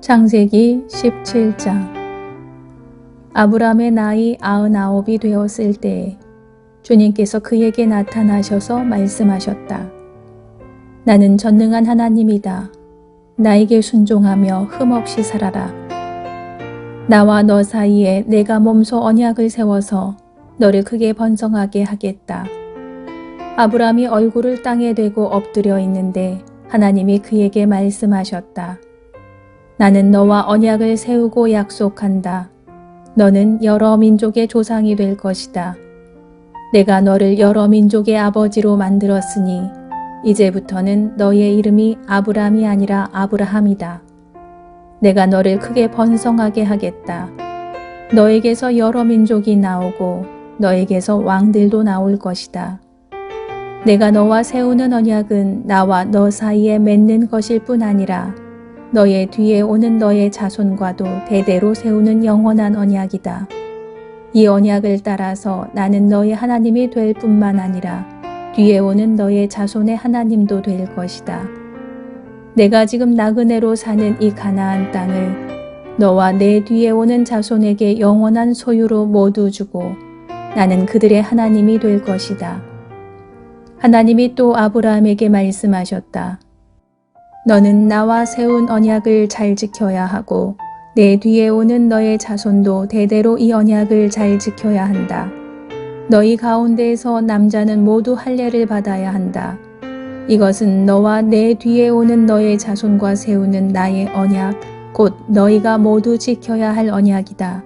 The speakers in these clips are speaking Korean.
창세기 17장. 아브람의 나이 99이 되었을 때에 주님께서 그에게 나타나셔서 말씀하셨다. 나는 전능한 하나님이다. 나에게 순종하며 흠없이 살아라. 나와 너 사이에 내가 몸소 언약을 세워서 너를 크게 번성하게 하겠다. 아브람이 얼굴을 땅에 대고 엎드려 있는데 하나님이 그에게 말씀하셨다. 나는 너와 언약을 세우고 약속한다. 너는 여러 민족의 조상이 될 것이다. 내가 너를 여러 민족의 아버지로 만들었으니 이제부터는 너의 이름이 아브람이 아니라 아브라함이다. 내가 너를 크게 번성하게 하겠다. 너에게서 여러 민족이 나오고 너에게서 왕들도 나올 것이다. 내가 너와 세우는 언약은 나와 너 사이에 맺는 것일 뿐 아니라 너의 뒤에 오는 너의 자손과도 대대로 세우는 영원한 언약이다. 이 언약을 따라서 나는 너의 하나님이 될 뿐만 아니라 뒤에 오는 너의 자손의 하나님도 될 것이다. 내가 지금 나그네로 사는 이 가나안 땅을 너와 내 뒤에 오는 자손에게 영원한 소유로 모두 주고 나는 그들의 하나님이 될 것이다. 하나님이 또 아브라함에게 말씀하셨다. 너는 나와 세운 언약을 잘 지켜야 하고 내 뒤에 오는 너의 자손도 대대로 이 언약을 잘 지켜야 한다. 너희 가운데에서 남자는 모두 할례를 받아야 한다. 이것은 너와 내 뒤에 오는 너의 자손과 세우는 나의 언약, 곧 너희가 모두 지켜야 할 언약이다.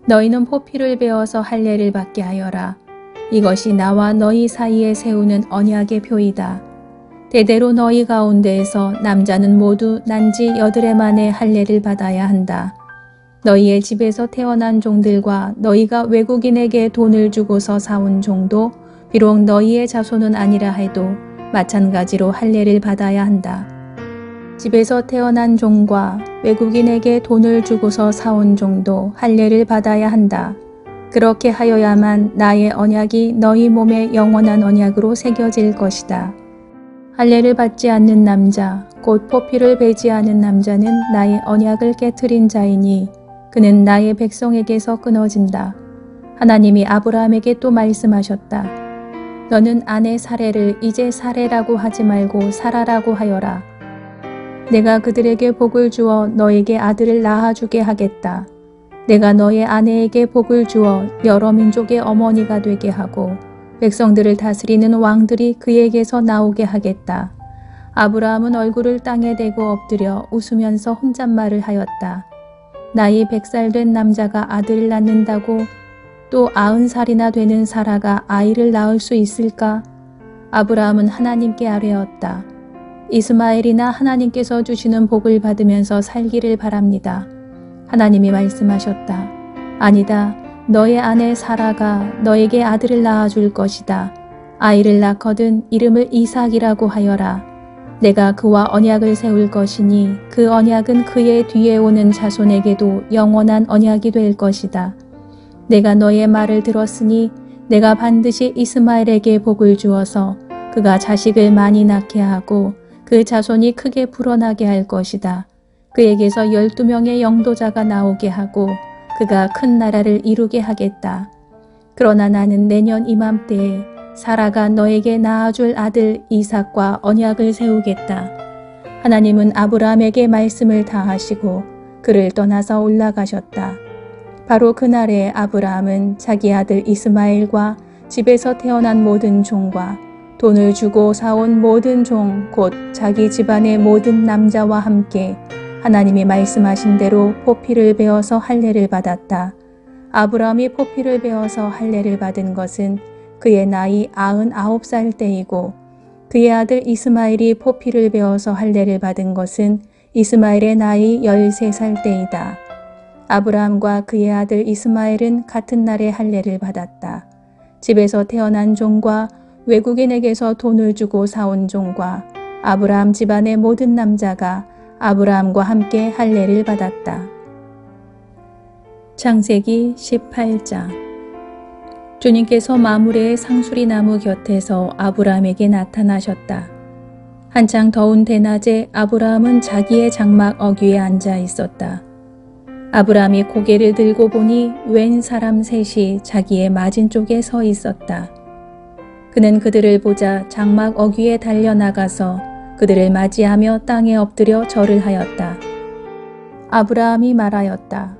너희는 포피를 베어서 할례를 받게 하여라. 이것이 나와 너희 사이에 세우는 언약의 표이다. 대대로 너희 가운데에서 남자는 모두 난지 8해 만에 할례를 받아야 한다. 너희의 집에서 태어난 종들과 너희가 외국인에게 돈을 주고서 사온 종도 비록 너희의 자손은 아니라 해도 마찬가지로 할례를 받아야 한다. 집에서 태어난 종과 외국인에게 돈을 주고서 사온 종도 할례를 받아야 한다. 그렇게 하여야만 나의 언약이 너희 몸에 영원한 언약으로 새겨질 것이다. 할례를 받지 않는 남자, 곧 포피를 베지 않은 남자는 나의 언약을 깨트린 자이니 그는 나의 백성에게서 끊어진다. 하나님이 아브라함에게 또 말씀하셨다. 너는 아내 사레를 이제 사레라고 하지 말고 사라라고 하여라. 내가 그들에게 복을 주어 너에게 아들을 낳아주게 하겠다. 내가 너의 아내에게 복을 주어 여러 민족의 어머니가 되게 하고 백성들을 다스리는 왕들이 그에게서 나오게 하겠다. 아브라함은 얼굴을 땅에 대고 엎드려 웃으면서 혼잣말을 하였다. 나이 100살 된 남자가 아들을 낳는다고 또 90살이나 되는 사라가 아이를 낳을 수 있을까? 아브라함은 하나님께 아뢰었다. 이스마엘이나 하나님께서 주시는 복을 받으면서 살기를 바랍니다. 하나님이 말씀하셨다. 아니다. 너의 아내 사라가 너에게 아들을 낳아줄 것이다. 아이를 낳거든 이름을 이삭이라고 하여라. 내가 그와 언약을 세울 것이니 그 언약은 그의 뒤에 오는 자손에게도 영원한 언약이 될 것이다. 내가 너의 말을 들었으니 내가 반드시 이스마엘에게 복을 주어서 그가 자식을 많이 낳게 하고 그 자손이 크게 불어나게 할 것이다. 그에게서 12명의 영도자가 나오게 하고 그가 큰 나라를 이루게 하겠다. 그러나 나는 내년 이맘때에 사라가 너에게 낳아줄 아들 이삭과 언약을 세우겠다. 하나님은 아브라함에게 말씀을 다하시고 그를 떠나서 올라가셨다. 바로 그날에 아브라함은 자기 아들 이스마엘과 집에서 태어난 모든 종과 돈을 주고 사온 모든 종 곧 자기 집안의 모든 남자와 함께 하나님이 말씀하신 대로 포피를 베어서 할례를 받았다. 아브라함이 포피를 베어서 할례를 받은 것은 그의 나이 99살 때이고 그의 아들 이스마엘이 포피를 베어서 할례를 받은 것은 이스마엘의 나이 13살 때이다. 아브라함과 그의 아들 이스마엘은 같은 날에 할례를 받았다. 집에서 태어난 종과 외국인에게서 돈을 주고 사온 종과 아브라함 집안의 모든 남자가 아브라함과 함께 할례를 받았다. 창세기 18장. 주님께서 마므레의 상수리 나무 곁에서 아브라함에게 나타나셨다. 한창 더운 대낮에 아브라함은 자기의 장막 어귀에 앉아 있었다. 아브라함이 고개를 들고 보니 웬 사람 셋이 자기의 맞은쪽에 서 있었다. 그는 그들을 보자 장막 어귀에 달려나가서 그들을 맞이하며 땅에 엎드려 절을 하였다. 아브라함이 말하였다.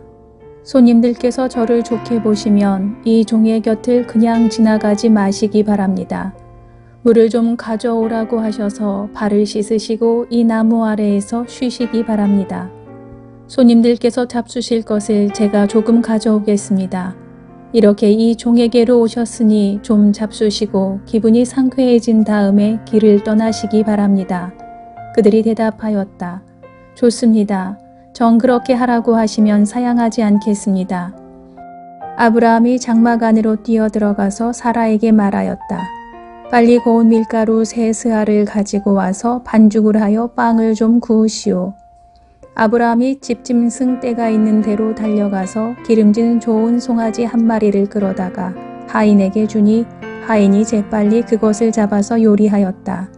손님들께서 저를 좋게 보시면 이 종의 곁을 그냥 지나가지 마시기 바랍니다. 물을 좀 가져오라고 하셔서 발을 씻으시고 이 나무 아래에서 쉬시기 바랍니다. 손님들께서 잡수실 것을 제가 조금 가져오겠습니다. 이렇게 이 종에게로 오셨으니 좀 잡수시고 기분이 상쾌해진 다음에 길을 떠나시기 바랍니다. 그들이 대답하였다. 좋습니다. 정 그렇게 하라고 하시면 사양하지 않겠습니다. 아브라함이 장막 안으로 뛰어들어가서 사라에게 말하였다. 빨리 고운 밀가루 3스아를 가지고 와서 반죽을 하여 빵을 좀 구우시오. 아브라함이 집짐승 떼가 있는 데로 달려가서 기름진 좋은 송아지 1마리를 끌어다가 하인에게 주니 하인이 재빨리 그것을 잡아서 요리하였다.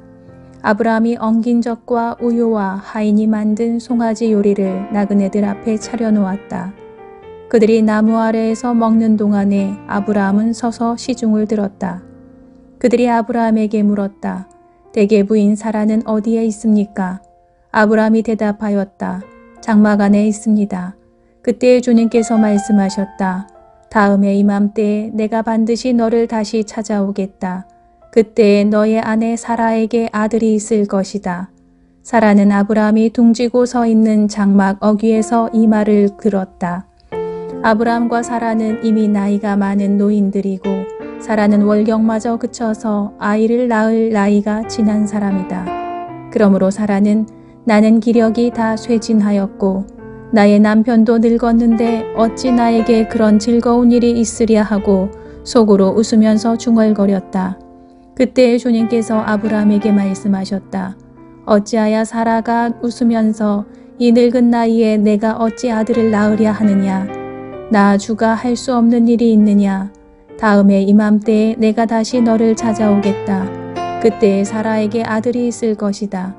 아브라함이 엉긴 젖과 우유와 하인이 만든 송아지 요리를 나그네들 앞에 차려놓았다. 그들이 나무 아래에서 먹는 동안에 아브라함은 서서 시중을 들었다. 그들이 아브라함에게 물었다. 대개 부인 사라는 어디에 있습니까? 아브라함이 대답하였다. 장막 안에 있습니다. 그때 주님께서 말씀하셨다. 다음에 이맘때에 내가 반드시 너를 다시 찾아오겠다. 그때 너의 아내 사라에게 아들이 있을 것이다. 사라는 아브라함이 둥지고 서 있는 장막 어귀에서 이 말을 들었다. 아브라함과 사라는 이미 나이가 많은 노인들이고 사라는 월경마저 그쳐서 아이를 낳을 나이가 지난 사람이다. 그러므로 사라는 나는 기력이 다 쇠진하였고 나의 남편도 늙었는데 어찌 나에게 그런 즐거운 일이 있으랴 하고 속으로 웃으면서 중얼거렸다. 그때 주님께서 아브라함에게 말씀하셨다. 어찌하여 사라가 웃으면서 이 늙은 나이에 내가 어찌 아들을 낳으랴 하느냐. 나 주가 할 수 없는 일이 있느냐. 다음에 이맘때에 내가 다시 너를 찾아오겠다. 그때 사라에게 아들이 있을 것이다.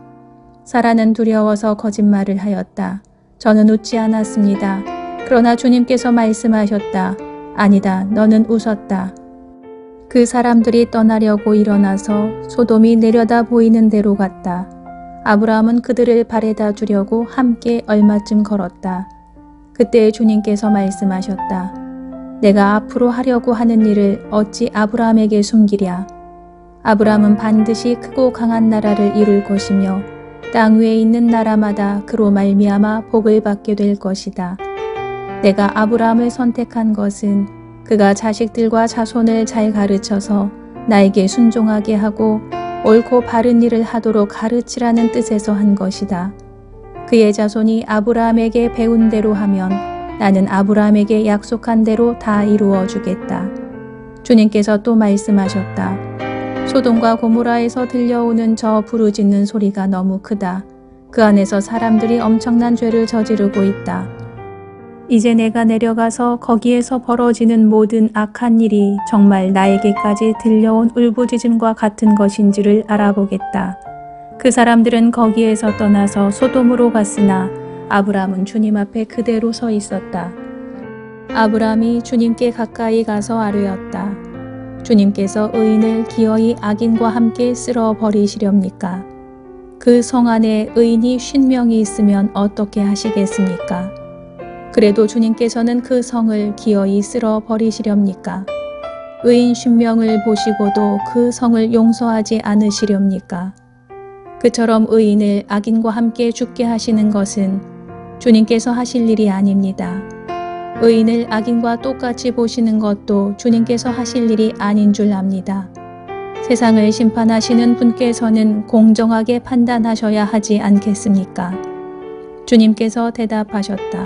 사라는 두려워서 거짓말을 하였다. 저는 웃지 않았습니다. 그러나 주님께서 말씀하셨다. 아니다. 너는 웃었다. 그 사람들이 떠나려고 일어나서 소돔이 내려다 보이는 데로 갔다. 아브라함은 그들을 발에다 주려고 함께 얼마쯤 걸었다. 그때 주님께서 말씀하셨다. 내가 앞으로 하려고 하는 일을 어찌 아브라함에게 숨기랴. 아브라함은 반드시 크고 강한 나라를 이룰 것이며 땅 위에 있는 나라마다 그로 말미암아 복을 받게 될 것이다. 내가 아브라함을 선택한 것은 그가 자식들과 자손을 잘 가르쳐서 나에게 순종하게 하고 옳고 바른 일을 하도록 가르치라는 뜻에서 한 것이다. 그의 자손이 아브라함에게 배운 대로 하면 나는 아브라함에게 약속한 대로 다 이루어 주겠다. 주님께서 또 말씀하셨다. 소돔과 고모라에서 들려오는 저 부르짖는 소리가 너무 크다. 그 안에서 사람들이 엄청난 죄를 저지르고 있다. 이제 내가 내려가서 거기에서 벌어지는 모든 악한 일이 정말 나에게까지 들려온 울부짖음과 같은 것인지를 알아보겠다. 그 사람들은 거기에서 떠나서 소돔으로 갔으나 아브라함은 주님 앞에 그대로 서 있었다. 아브라함이 주님께 가까이 가서 아뢰었다. 주님께서 의인을 기어이 악인과 함께 쓸어버리시렵니까? 그 성 안에 의인이 50명이 있으면 어떻게 하시겠습니까? 그래도 주님께서는 그 성을 기어이 쓸어버리시렵니까? 의인 50명을 보시고도 그 성을 용서하지 않으시렵니까? 그처럼 의인을 악인과 함께 죽게 하시는 것은 주님께서 하실 일이 아닙니다. 의인을 악인과 똑같이 보시는 것도 주님께서 하실 일이 아닌 줄 압니다. 세상을 심판하시는 분께서는 공정하게 판단하셔야 하지 않겠습니까? 주님께서 대답하셨다.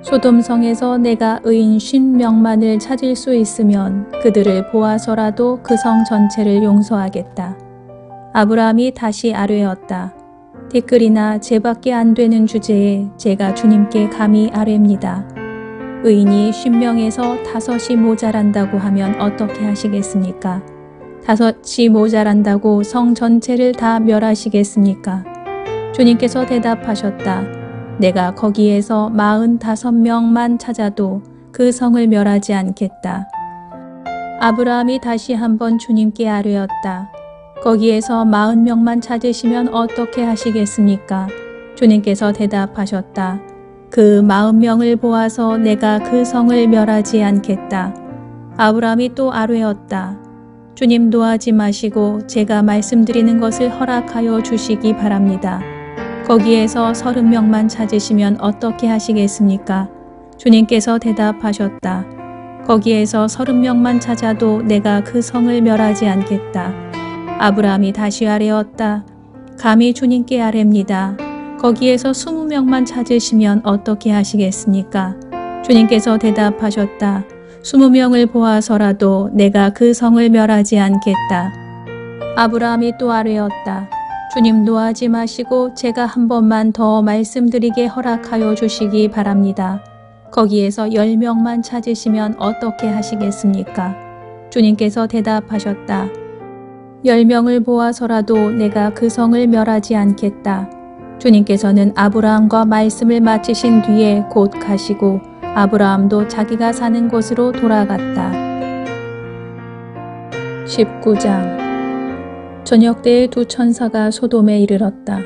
소돔성에서 내가 의인 50명만을 찾을 수 있으면 그들을 보아서라도 그 성 전체를 용서하겠다. 아브라함이 다시 아뢰었다. 티끌이나 재밖에 안 되는 주제에 제가 주님께 감히 아뢰입니다. 의인이 50명에서 5이 모자란다고 하면 어떻게 하시겠습니까? 5이 모자란다고 성 전체를 다 멸하시겠습니까? 주님께서 대답하셨다. 내가 거기에서 45명만 찾아도 그 성을 멸하지 않겠다. 아브라함이 다시 한번 주님께 아뢰었다. 거기에서 40명만 찾으시면 어떻게 하시겠습니까? 주님께서 대답하셨다. 그 40명을 보아서 내가 그 성을 멸하지 않겠다. 아브라함이 또 아뢰었다. 주님 노하지 마시고 제가 말씀드리는 것을 허락하여 주시기 바랍니다. 거기에서 30명만 찾으시면 어떻게 하시겠습니까? 주님께서 대답하셨다. 거기에서 30명만 찾아도 내가 그 성을 멸하지 않겠다. 아브라함이 다시 아뢰었다. 감히 주님께 아뢰입니다. 거기에서 20명만 찾으시면 어떻게 하시겠습니까? 주님께서 대답하셨다. 20명을 보아서라도 내가 그 성을 멸하지 않겠다. 아브라함이 또 아뢰었다. 주님 노하지 마시고 제가 한 번만 더 말씀드리게 허락하여 주시기 바랍니다. 거기에서 10명만 찾으시면 어떻게 하시겠습니까? 주님께서 대답하셨다. 10명을 보아서라도 내가 그 성을 멸하지 않겠다. 주님께서는 아브라함과 말씀을 마치신 뒤에 곧 가시고 아브라함도 자기가 사는 곳으로 돌아갔다. 19장 저녁 때에 두 천사가 소돔에 이르렀다.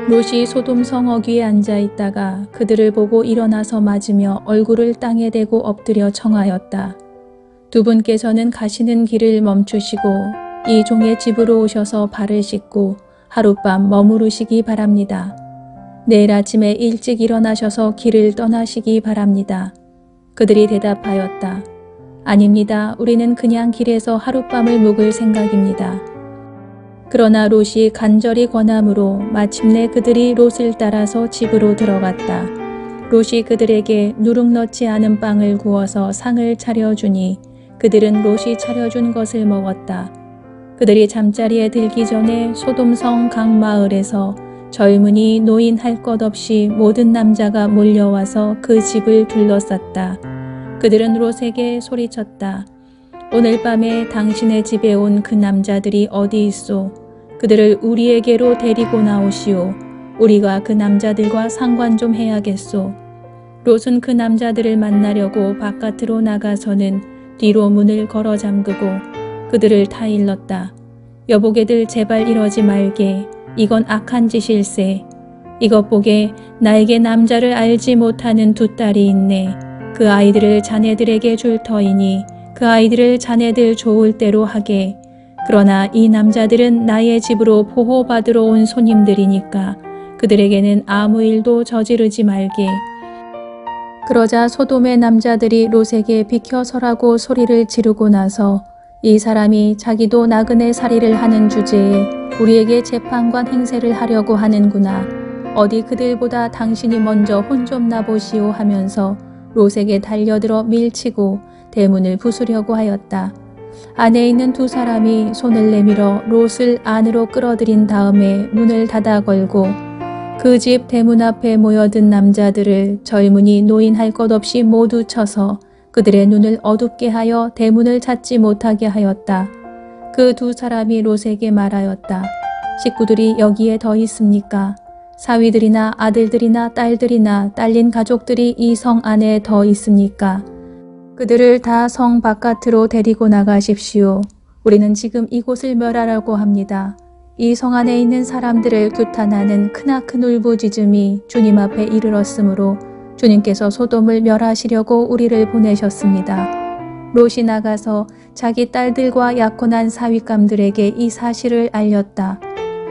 롯이 소돔성 어귀에 앉아 있다가 그들을 보고 일어나서 맞으며 얼굴을 땅에 대고 엎드려 청하였다. 두 분께서는 가시는 길을 멈추시고 이 종의 집으로 오셔서 발을 씻고 하룻밤 머무르시기 바랍니다. 내일 아침에 일찍 일어나셔서 길을 떠나시기 바랍니다. 그들이 대답하였다. 아닙니다. 우리는 그냥 길에서 하룻밤을 묵을 생각입니다. 그러나 롯이 간절히 권함으로 마침내 그들이 롯을 따라서 집으로 들어갔다. 롯이 그들에게 누룩 넣지 않은 빵을 구워서 상을 차려주니 그들은 롯이 차려준 것을 먹었다. 그들이 잠자리에 들기 전에 소돔성 각 마을에서 젊은이 노인 할 것 없이 모든 남자가 몰려와서 그 집을 둘러쌌다. 그들은 롯에게 소리쳤다. 오늘 밤에 당신의 집에 온 그 남자들이 어디 있소? 그들을 우리에게로 데리고 나오시오. 우리가 그 남자들과 상관 좀 해야겠소. 롯은 그 남자들을 만나려고 바깥으로 나가서는 뒤로 문을 걸어 잠그고 그들을 다 일렀다. 여보게들 제발 이러지 말게. 이건 악한 짓일세. 이것 보게 나에게 남자를 알지 못하는 두 딸이 있네. 그 아이들을 자네들에게 줄 터이니 그 아이들을 자네들 좋을 대로 하게. 그러나 이 남자들은 나의 집으로 보호받으러 온 손님들이니까 그들에게는 아무 일도 저지르지 말게. 그러자 소돔의 남자들이 롯에게 비켜서라고 소리를 지르고 나서 이 사람이 자기도 나그네 살이를 하는 주제에 우리에게 재판관 행세를 하려고 하는구나. 어디 그들보다 당신이 먼저 혼 좀 나보시오 하면서 롯에게 달려들어 밀치고 대문을 부수려고 하였다. 안에 있는 두 사람이 손을 내밀어 롯을 안으로 끌어들인 다음에 문을 닫아 걸고 그 집 대문 앞에 모여든 남자들을 젊은이 노인 할 것 없이 모두 쳐서 그들의 눈을 어둡게 하여 대문을 찾지 못하게 하였다. 그 두 사람이 롯에게 말하였다. 식구들이 여기에 더 있습니까? 사위들이나 아들들이나 딸들이나 딸린 가족들이 이 성 안에 더 있습니까? 그들을 다 성 바깥으로 데리고 나가십시오. 우리는 지금 이곳을 멸하라고 합니다. 이 성 안에 있는 사람들을 규탄하는 크나큰 울부짖음이 주님 앞에 이르렀으므로 주님께서 소돔을 멸하시려고 우리를 보내셨습니다. 롯이 나가서 자기 딸들과 약혼한 사윗감들에게 이 사실을 알렸다.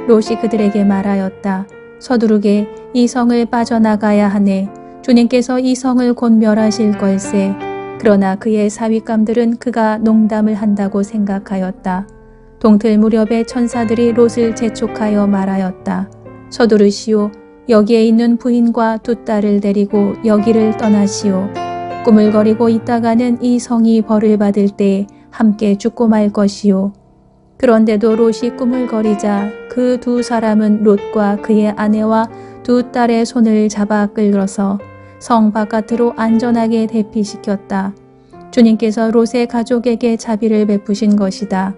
롯이 그들에게 말하였다. 서두르게 이 성을 빠져나가야 하네. 주님께서 이 성을 곧 멸하실 걸세. 그러나 그의 사윗감들은 그가 농담을 한다고 생각하였다. 동틀 무렵에 천사들이 롯을 재촉하여 말하였다. 서두르시오. 여기에 있는 부인과 두 딸을 데리고 여기를 떠나시오. 꾸물거리고 있다가는 이 성이 벌을 받을 때에 함께 죽고 말 것이오. 그런데도 롯이 꾸물거리자 그 두 사람은 롯과 그의 아내와 두 딸의 손을 잡아 끌어서 성 바깥으로 안전하게 대피시켰다. 주님께서 롯의 가족에게 자비를 베푸신 것이다.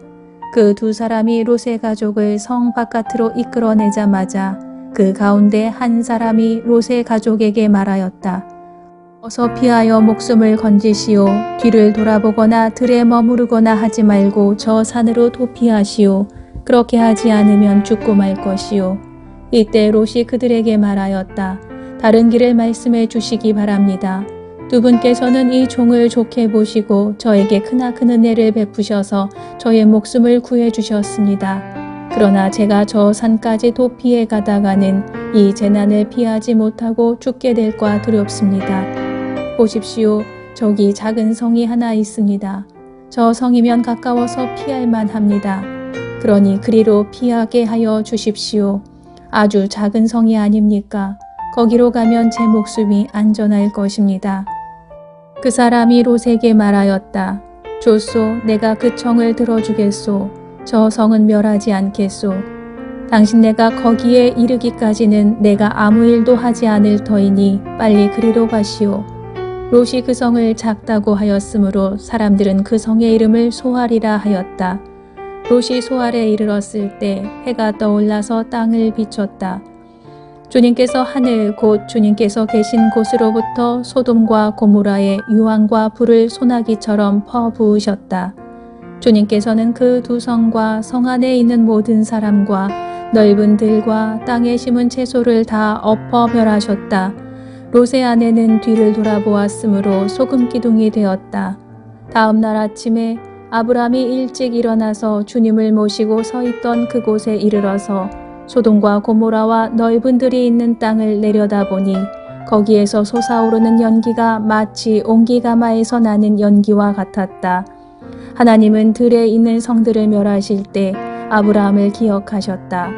그 두 사람이 롯의 가족을 성 바깥으로 이끌어내자마자 그 가운데 한 사람이 롯의 가족에게 말하였다. 어서 피하여 목숨을 건지시오. 뒤를 돌아보거나 들에 머무르거나 하지 말고 저 산으로 도피하시오. 그렇게 하지 않으면 죽고 말 것이오. 이때 롯이 그들에게 말하였다. 다른 길을 말씀해 주시기 바랍니다. 두 분께서는 이 종을 좋게 보시고 저에게 크나큰 은혜를 베푸셔서 저의 목숨을 구해 주셨습니다. 그러나 제가 저 산까지 도피해 가다가는 이 재난을 피하지 못하고 죽게 될까 두렵습니다. 보십시오. 저기 작은 성이 하나 있습니다. 저 성이면 가까워서 피할 만합니다. 그러니 그리로 피하게 하여 주십시오. 아주 작은 성이 아닙니까? 거기로 가면 제 목숨이 안전할 것입니다. 그 사람이 롯에게 말하였다. 좋소, 내가 그 청을 들어주겠소. 저 성은 멸하지 않겠소. 당신네가 거기에 이르기까지는 내가 아무 일도 하지 않을 터이니 빨리 그리로 가시오. 롯이 그 성을 작다고 하였으므로 사람들은 그 성의 이름을 소알이라 하였다. 롯이 소알에 이르렀을 때 해가 떠올라서 땅을 비췄다. 주님께서 하늘 곧 주님께서 계신 곳으로부터 소돔과 고모라의 유황과 불을 소나기처럼 퍼부으셨다. 주님께서는 그 두 성과 성 안에 있는 모든 사람과 넓은 들과 땅에 심은 채소를 다 엎어 멸하셨다. 롯의 아내는 뒤를 돌아보았으므로 소금 기둥이 되었다. 다음 날 아침에 아브람이 일찍 일어나서 주님을 모시고 서 있던 그곳에 이르러서 소돔과 고모라와 넓은 들이 있는 땅을 내려다보니 거기에서 솟아오르는 연기가 마치 옹기가마에서 나는 연기와 같았다. 하나님은 들에 있는 성들을 멸하실 때 아브라함을 기억하셨다.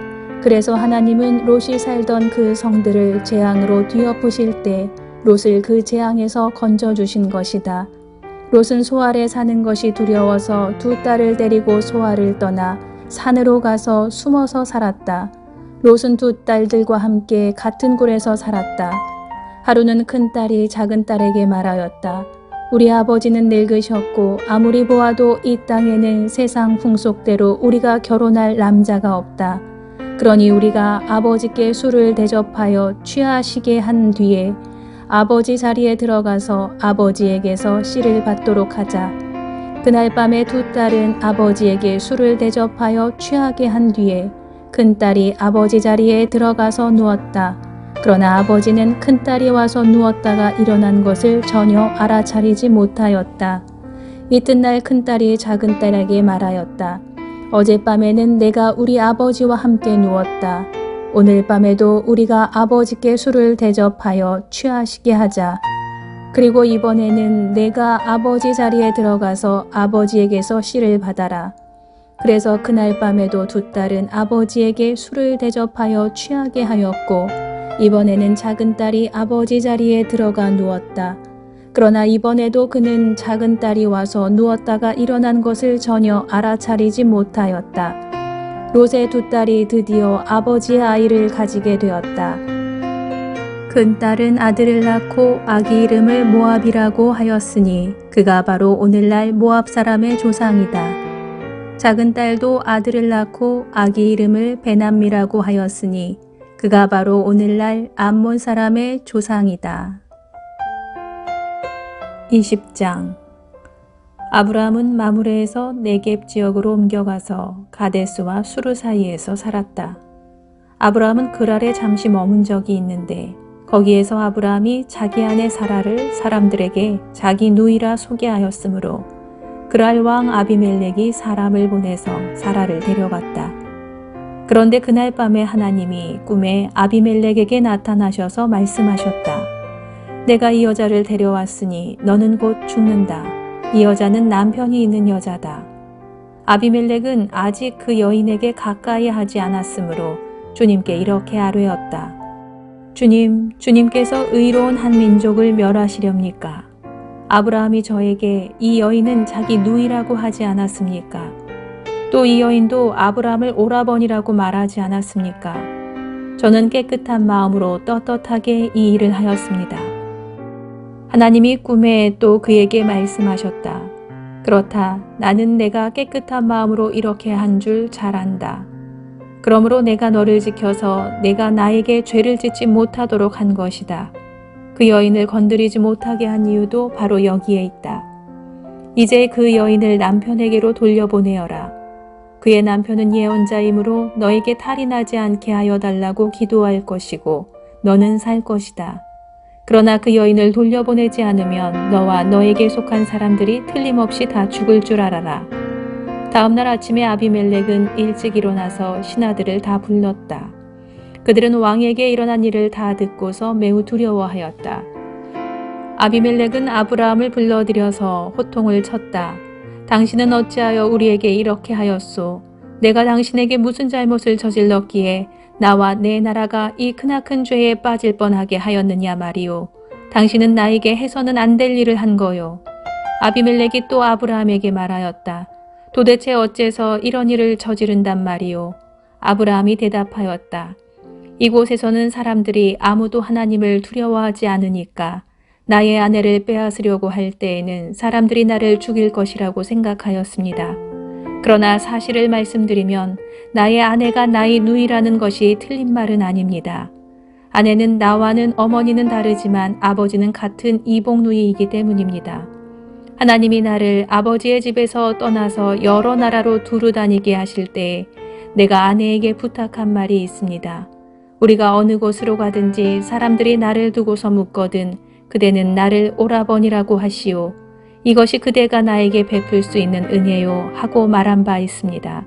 그래서 하나님은 롯이 살던 그 성들을 재앙으로 뒤엎으실 때 롯을 그 재앙에서 건져주신 것이다. 롯은 소알에 사는 것이 두려워서 두 딸을 데리고 소알을 떠나 산으로 가서 숨어서 살았다. 롯은 두 딸들과 함께 같은 굴에서 살았다. 하루는 큰 딸이 작은 딸에게 말하였다. 우리 아버지는 늙으셨고 아무리 보아도 이 땅에는 세상 풍속대로 우리가 결혼할 남자가 없다. 그러니 우리가 아버지께 술을 대접하여 취하시게 한 뒤에 아버지 자리에 들어가서 아버지에게서 씨를 받도록 하자. 그날 밤에 두 딸은 아버지에게 술을 대접하여 취하게 한 뒤에 큰딸이 아버지 자리에 들어가서 누웠다. 그러나 아버지는 큰딸이 와서 누웠다가 일어난 것을 전혀 알아차리지 못하였다. 이튿날 큰딸이 작은딸에게 말하였다. 어젯밤에는 내가 우리 아버지와 함께 누웠다. 오늘 밤에도 우리가 아버지께 술을 대접하여 취하시게 하자. 그리고 이번에는 내가 아버지 자리에 들어가서 아버지에게서 씨를 받아라. 그래서 그날 밤에도 두 딸은 아버지에게 술을 대접하여 취하게 하였고 이번에는 작은 딸이 아버지 자리에 들어가 누웠다. 그러나 이번에도 그는 작은 딸이 와서 누웠다가 일어난 것을 전혀 알아차리지 못하였다. 롯의 두 딸이 드디어 아버지의 아이를 가지게 되었다. 큰 딸은 아들을 낳고 아기 이름을 모압이라고 하였으니 그가 바로 오늘날 모압 사람의 조상이다. 작은 딸도 아들을 낳고 아기 이름을 베남미라고 하였으니 그가 바로 오늘날 암몬 사람의 조상이다. 20장. 아브라함은 마므레에서 네겝 지역으로 옮겨가서 가데스와 수르 사이에서 살았다. 아브라함은 그랄에 잠시 머문 적이 있는데 거기에서 아브라함이 자기 아내 사라를 사람들에게 자기 누이라 소개하였으므로 그랄 왕 아비멜렉이 사람을 보내서 사라를 데려갔다. 그런데 그날 밤에 하나님이 꿈에 아비멜렉에게 나타나셔서 말씀하셨다. 내가 이 여자를 데려왔으니 너는 곧 죽는다. 이 여자는 남편이 있는 여자다. 아비멜렉은 아직 그 여인에게 가까이 하지 않았으므로 주님께 이렇게 아뢰었다. 주님께서 의로운 한 민족을 멸하시렵니까? 아브라함이 저에게 이 여인은 자기 누이라고 하지 않았습니까? 또 이 여인도 아브라함을 오라버니라고 말하지 않았습니까? 저는 깨끗한 마음으로 떳떳하게 이 일을 하였습니다. 하나님이 꿈에 또 그에게 말씀하셨다. 그렇다. 나는 내가 깨끗한 마음으로 이렇게 한 줄 잘 안다. 그러므로 내가 너를 지켜서 내가 나에게 죄를 짓지 못하도록 한 것이다. 그 여인을 건드리지 못하게 한 이유도 바로 여기에 있다. 이제 그 여인을 남편에게로 돌려보내어라. 그의 남편은 예언자이므로 너에게 탈이 나지 않게 하여 달라고 기도할 것이고 너는 살 것이다. 그러나 그 여인을 돌려보내지 않으면 너와 너에게 속한 사람들이 틀림없이 다 죽을 줄 알아라. 다음 날 아침에 아비멜렉은 일찍 일어나서 신하들을 다 불렀다. 그들은 왕에게 일어난 일을 다 듣고서 매우 두려워하였다. 아비멜렉은 아브라함을 불러들여서 호통을 쳤다. 당신은 어찌하여 우리에게 이렇게 하였소? 내가 당신에게 무슨 잘못을 저질렀기에 나와 내 나라가 이 크나큰 죄에 빠질 뻔하게 하였느냐 말이오. 당신은 나에게 해서는 안 될 일을 한 거요. 아비멜렉이 또 아브라함에게 말하였다. 도대체 어째서 이런 일을 저지른단 말이오. 아브라함이 대답하였다. 이곳에서는 사람들이 아무도 하나님을 두려워하지 않으니까 나의 아내를 빼앗으려고 할 때에는 사람들이 나를 죽일 것이라고 생각하였습니다. 그러나 사실을 말씀드리면 나의 아내가 나의 누이라는 것이 틀린 말은 아닙니다. 아내는 나와는 어머니는 다르지만 아버지는 같은 이복 누이이기 때문입니다. 하나님이 나를 아버지의 집에서 떠나서 여러 나라로 두루 다니게 하실 때에 내가 아내에게 부탁한 말이 있습니다. 우리가 어느 곳으로 가든지 사람들이 나를 두고서 묻거든 그대는 나를 오라버니라고 하시오. 이것이 그대가 나에게 베풀 수 있는 은혜요 하고 말한 바 있습니다.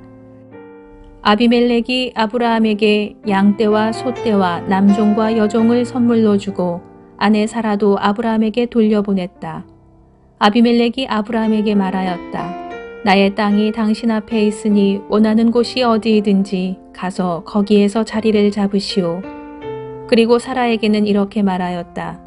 아비멜렉이 아브라함에게 양떼와 소떼와 남종과 여종을 선물로 주고 아내 사라도 아브라함에게 돌려보냈다. 아비멜렉이 아브라함에게 말하였다. 나의 땅이 당신 앞에 있으니 원하는 곳이 어디이든지 가서 거기에서 자리를 잡으시오. 그리고 사라에게는 이렇게 말하였다.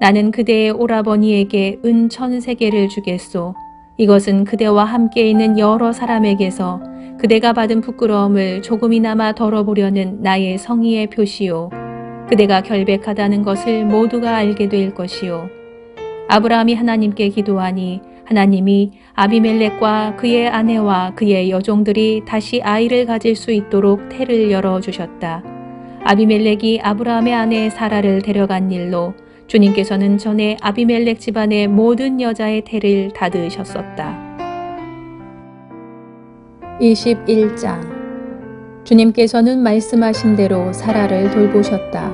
나는 그대의 오라버니에게 은 1000세겔을 주겠소. 이것은 그대와 함께 있는 여러 사람에게서 그대가 받은 부끄러움을 조금이나마 덜어보려는 나의 성의의 표시요. 그대가 결백하다는 것을 모두가 알게 될 것이요. 아브라함이 하나님께 기도하니 하나님이 아비멜렉과 그의 아내와 그의 여종들이 다시 아이를 가질 수 있도록 태를 열어주셨다. 아비멜렉이 아브라함의 아내 사라를 데려간 일로 주님께서는 전에 아비멜렉 집안의 모든 여자의 태를 닫으셨었다. 21장 주님께서는 말씀하신 대로 사라를 돌보셨다.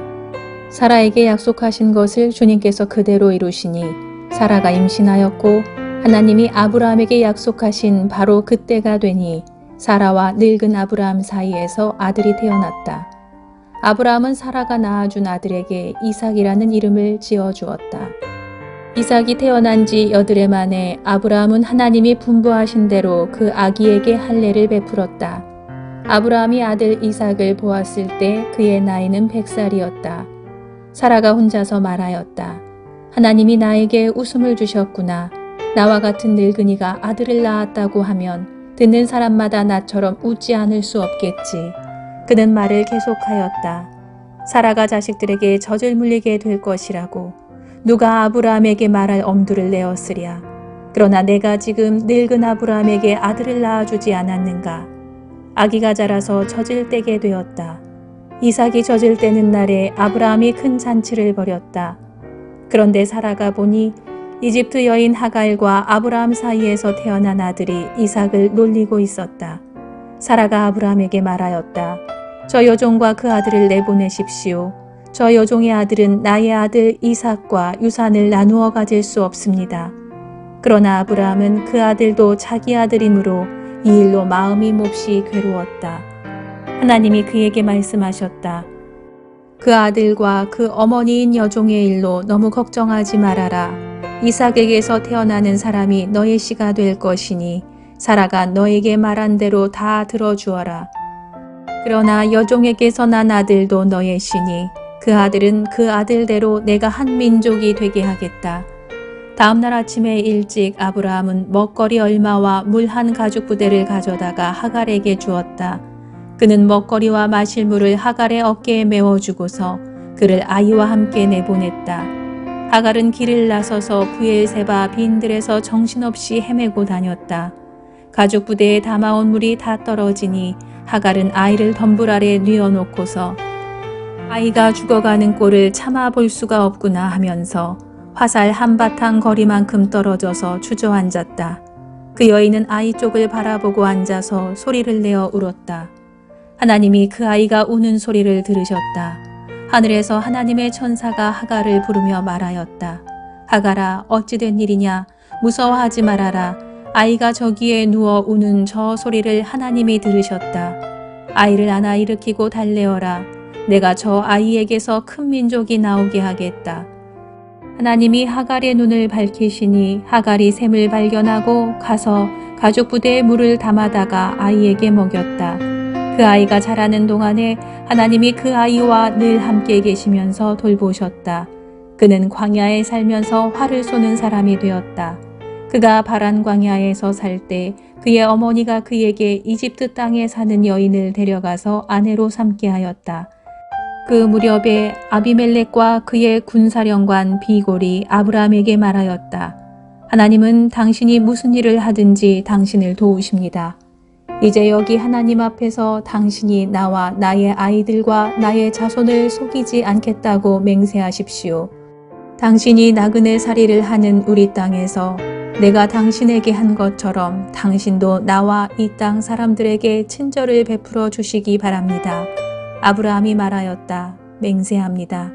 사라에게 약속하신 것을 주님께서 그대로 이루시니 사라가 임신하였고 하나님이 아브라함에게 약속하신 바로 그때가 되니 사라와 늙은 아브라함 사이에서 아들이 태어났다. 아브라함은 사라가 낳아준 아들에게 이삭이라는 이름을 지어주었다. 이삭이 태어난 지 8해 만에 아브라함은 하나님이 분부하신 대로 그 아기에게 할례를 베풀었다. 아브라함이 아들 이삭을 보았을 때 그의 나이는 100살이었다. 사라가 혼자서 말하였다. 하나님이 나에게 웃음을 주셨구나. 나와 같은 늙은이가 아들을 낳았다고 하면 듣는 사람마다 나처럼 웃지 않을 수 없겠지. 그는 말을 계속하였다. 사라가 자식들에게 젖을 물리게 될 것이라고. 누가 아브라함에게 말할 엄두를 내었으랴. 그러나 내가 지금 늙은 아브라함에게 아들을 낳아주지 않았는가. 아기가 자라서 젖을 떼게 되었다. 이삭이 젖을 떼는 날에 아브라함이 큰 잔치를 벌였다. 그런데 사라가 보니 이집트 여인 하갈과 아브라함 사이에서 태어난 아들이 이삭을 놀리고 있었다. 사라가 아브라함에게 말하였다. 저 여종과 그 아들을 내보내십시오. 저 여종의 아들은 나의 아들 이삭과 유산을 나누어 가질 수 없습니다. 그러나 아브라함은 그 아들도 자기 아들이므로 이 일로 마음이 몹시 괴로웠다. 하나님이 그에게 말씀하셨다. 그 아들과 그 어머니인 여종의 일로 너무 걱정하지 말아라. 이삭에게서 태어나는 사람이 너의 씨가 될 것이니 사라가 너에게 말한 대로 다 들어주어라. 그러나 여종에게서 난 아들도 너의 씨니 그 아들은 그 아들대로 내가 한 민족이 되게 하겠다. 다음 날 아침에 일찍 아브라함은 먹거리 얼마와 물 한 가죽 부대를 가져다가 하갈에게 주었다. 그는 먹거리와 마실 물을 하갈의 어깨에 메워주고서 그를 아이와 함께 내보냈다. 하갈은 길을 나서서 브엘세바 빈들에서 정신없이 헤매고 다녔다. 가죽 부대에 담아온 물이 다 떨어지니 하갈은 아이를 덤불 아래 뉘어놓고서 아이가 죽어가는 꼴을 참아 볼 수가 없구나 하면서 화살 한바탕 거리만큼 떨어져서 주저앉았다. 그 여인은 아이 쪽을 바라보고 앉아서 소리를 내어 울었다. 하나님이 그 아이가 우는 소리를 들으셨다. 하늘에서 하나님의 천사가 하갈을 부르며 말하였다. 하갈아, 어찌된 일이냐? 무서워하지 말아라. 아이가 저기에 누워 우는 저 소리를 하나님이 들으셨다. 아이를 안아 일으키고 달래어라. 내가 저 아이에게서 큰 민족이 나오게 하겠다. 하나님이 하갈의 눈을 밝히시니 하갈이 샘을 발견하고 가서 가죽 부대에 물을 담아다가 아이에게 먹였다. 그 아이가 자라는 동안에 하나님이 그 아이와 늘 함께 계시면서 돌보셨다. 그는 광야에 살면서 활을 쏘는 사람이 되었다. 그가 바란 광야에서 살 때 그의 어머니가 그에게 이집트 땅에 사는 여인을 데려가서 아내로 삼게 하였다. 그 무렵에 아비멜렉과 그의 군사령관 비골이 아브라함에게 말하였다. 하나님은 당신이 무슨 일을 하든지 당신을 도우십니다. 이제 여기 하나님 앞에서 당신이 나와 나의 아이들과 나의 자손을 속이지 않겠다고 맹세하십시오. 당신이 나그네 살이를 하는 우리 땅에서 내가 당신에게 한 것처럼 당신도 나와 이 땅 사람들에게 친절을 베풀어 주시기 바랍니다. 아브라함이 말하였다. 맹세합니다.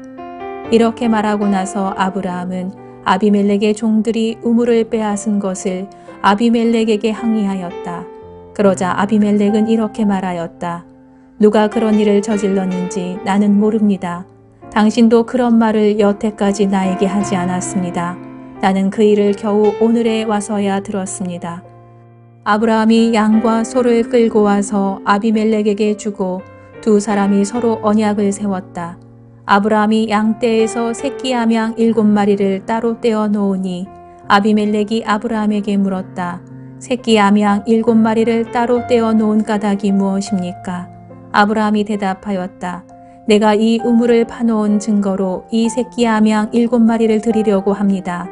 이렇게 말하고 나서 아브라함은 아비멜렉의 종들이 우물을 빼앗은 것을 아비멜렉에게 항의하였다. 그러자 아비멜렉은 이렇게 말하였다. 누가 그런 일을 저질렀는지 나는 모릅니다. 당신도 그런 말을 여태까지 나에게 하지 않았습니다. 나는 그 일을 겨우 오늘에 와서야 들었습니다. 아브라함이 양과 소를 끌고 와서 아비멜렉에게 주고 두 사람이 서로 언약을 세웠다. 아브라함이 양떼에서 새끼 암양 7마리를 따로 떼어 놓으니 아비멜렉이 아브라함에게 물었다. 새끼 암양 7마리를 따로 떼어 놓은 까닭이 무엇입니까? 아브라함이 대답하였다. 내가 이 우물을 파놓은 증거로 이 새끼 암양 7마리를 드리려고 합니다.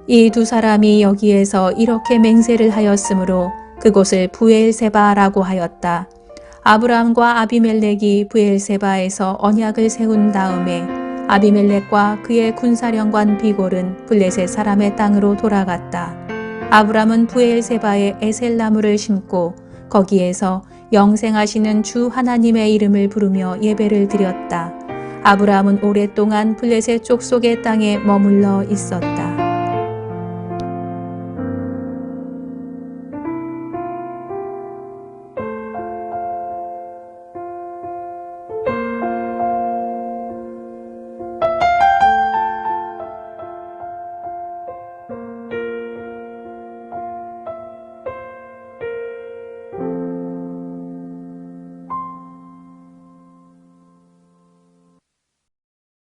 이 두 사람이 여기에서 이렇게 맹세를 하였으므로 그곳을 브엘세바라고 하였다. 아브라함과 아비멜렉이 브엘세바에서 언약을 세운 다음에 아비멜렉과 그의 군사령관 비골은 블레셋 사람의 땅으로 돌아갔다. 아브라함은 브엘세바에 에셀나무를 심고 거기에서 영생하시는 주 하나님의 이름을 부르며 예배를 드렸다. 아브라함은 오랫동안 블레셋 족속의 땅에 머물러 있었다.